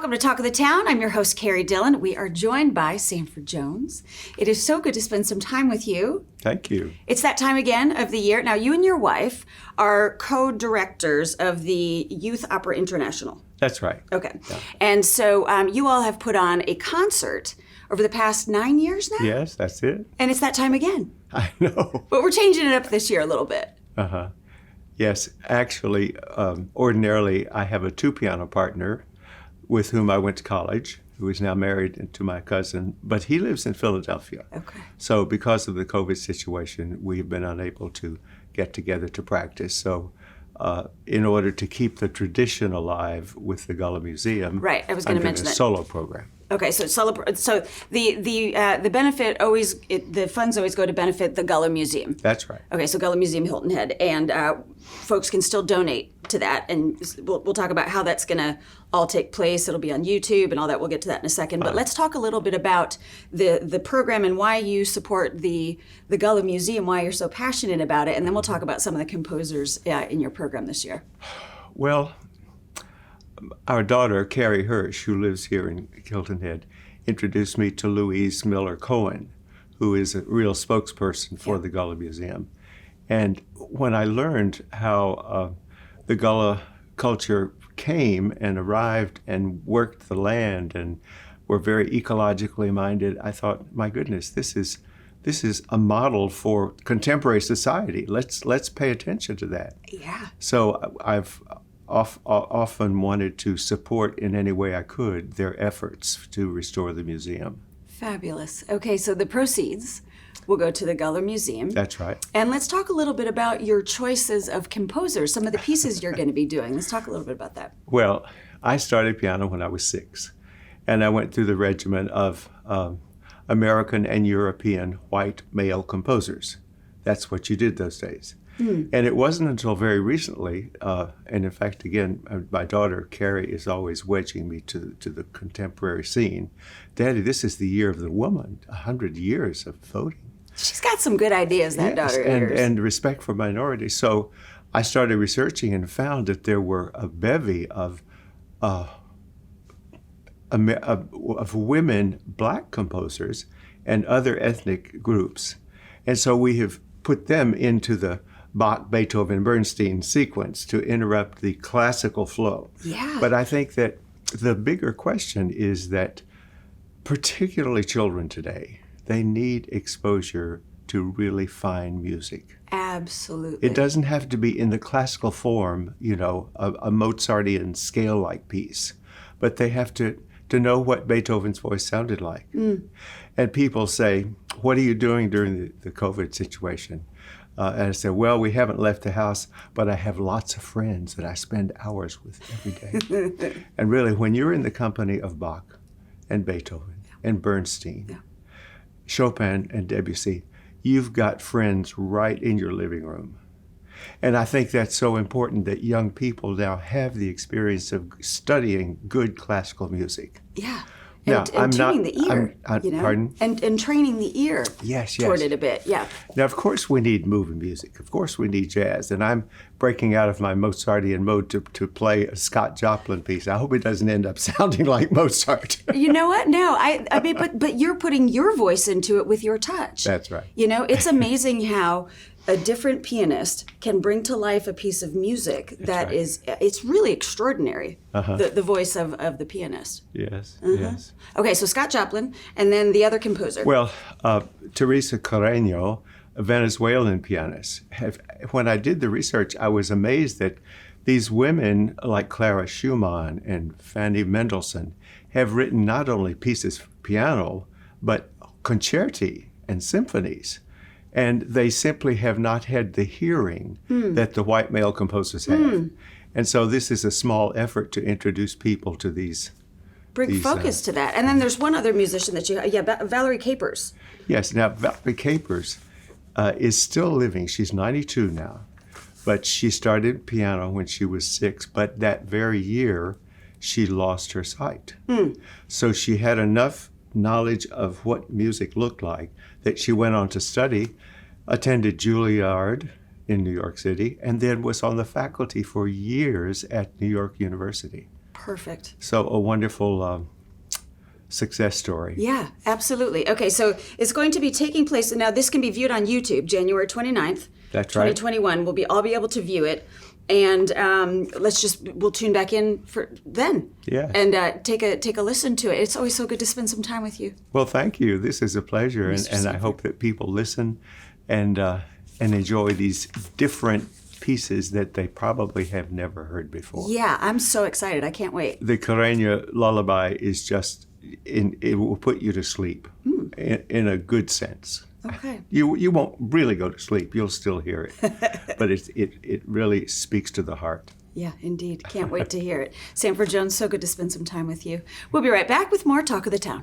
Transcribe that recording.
welcome to Talk of the Town. I'm your host, Carrie Dillon. We are joined by Sanford Jones. It is so good to spend some time with you. Thank you. It's that time again of the year. Now, you and your wife are co-directors of the Youth Opera International. That's right. Okay. Yeah. And so you all have put on a concert over the past 9 years now? Yes, that's it. And it's that time again. I know. But we're changing it up this year a little bit. Uh-huh. Yes, actually, ordinarily, I have a two-piano partner with whom I went to college, who is now married to my cousin, but he lives in Philadelphia. Okay. So because of the COVID situation, we've been unable to get together to practice. So in order to keep the tradition alive with the Gullah Museum, Right, I was going to mention that. solo program. Okay, so the benefit always, the funds always go to benefit the Gullah Museum. That's right. Okay, so Gullah Museum Hilton Head, and folks can still donate to that, and we'll talk about how that's going to all take place. It'll be on YouTube and all that. We'll get to that in a second. But let's talk a little bit about the program and why you support the Gullah Museum, why you're so passionate about it, and then we'll talk about some of the composers in your program this year. Well, our daughter, Carrie Hirsch, who lives here in Hilton Head, introduced me to Louise Miller Cohen, who is a real spokesperson for the Gullah Museum. And when I learned how the Gullah culture came and arrived and worked the land and were very ecologically minded, I thought, my goodness, this is a model for contemporary society. Let's pay attention to that. Yeah. So I've often wanted to support in any way I could their efforts to restore the museum. Fabulous. Okay, so the proceeds will go to the Gullah Museum. That's right. And let's talk a little bit about your choices of composers, some of the pieces you're going to be doing. Let's talk a little bit about that. Well, I started piano when I was 6, and I went through the regimen of American and European white male composers. That's what you did those days. And it wasn't until very recently, and in fact, again, my daughter, Carrie, is always wedging me to the contemporary scene. Daddy, this is the year of the woman, 100 years of voting. She's got some good ideas, that Yes, daughter of yours. and respect for minorities. So I started researching and found that there were a bevy of women, black composers, and other ethnic groups. And so we have put them into the Bach, Beethoven, Bernstein sequence to interrupt the classical flow. Yeah. But I think that the bigger question is that particularly children today, they need exposure to really fine music. Absolutely. It doesn't have to be in the classical form, you know, a Mozartian scale-like piece, but they have to know what Beethoven's voice sounded like. And people say, what are you doing during the COVID situation? And I said, well, we haven't left the house, but I have lots of friends that I spend hours with every day. And really, when you're in the company of Bach and Beethoven and Bernstein, Chopin and Debussy, you've got friends right in your living room. And I think that's so important that young people now have the experience of studying good classical music. Yeah. Now, And tuning the ear, pardon? And training the ear toward it a bit, yeah. Now, of course, we need movie music. Of course, we need jazz. And I'm breaking out of my Mozartian mode to play a Scott Joplin piece. I hope it doesn't end up sounding like Mozart. You know what? No, I mean, but you're putting your voice into it with your touch. That's right. You know, it's amazing how a different pianist can bring to life a piece of music it's really extraordinary, the voice of the pianist. Yes, yes. Okay, so Scott Joplin, and then the other composer. Well, Teresa Carreño, a Venezuelan pianist. When I did the research, I was amazed that these women like Clara Schumann and Fanny Mendelssohn have written not only pieces for piano, but concerti and symphonies. And they simply have not had the hearing that the white male composers have. And so this is a small effort to introduce people to these. Bring focus to that. And then there's one other musician that Valerie Capers. Yes, now Valerie Capers is still living. She's 92 now. But she started piano when she was 6, but that very year she lost her sight. So she had enough knowledge of what music looked like that she went on to study, attended Juilliard in New York City, and then was on the faculty for years at New York University. Perfect. So a wonderful success story. Yeah, absolutely. Okay, so it's going to be taking place, now this can be viewed on YouTube, January 29th. That's right. 2021. We'll all be able to view it. And we'll tune back in for then. Yeah. And take a listen to it. It's always so good to spend some time with you. Well, thank you. This is a pleasure. And I Sanford. hope that people listen and enjoy these different pieces that they probably have never heard before. Yeah, I'm so excited. I can't wait. The Carreño lullaby is just, it will put you to sleep in a good sense. Okay. You won't really go to sleep. You'll still hear it. But it really speaks to the heart. Yeah, indeed. Can't wait to hear it. Sanford Jones, so good to spend some time with you. We'll be right back with more Talk of the Town.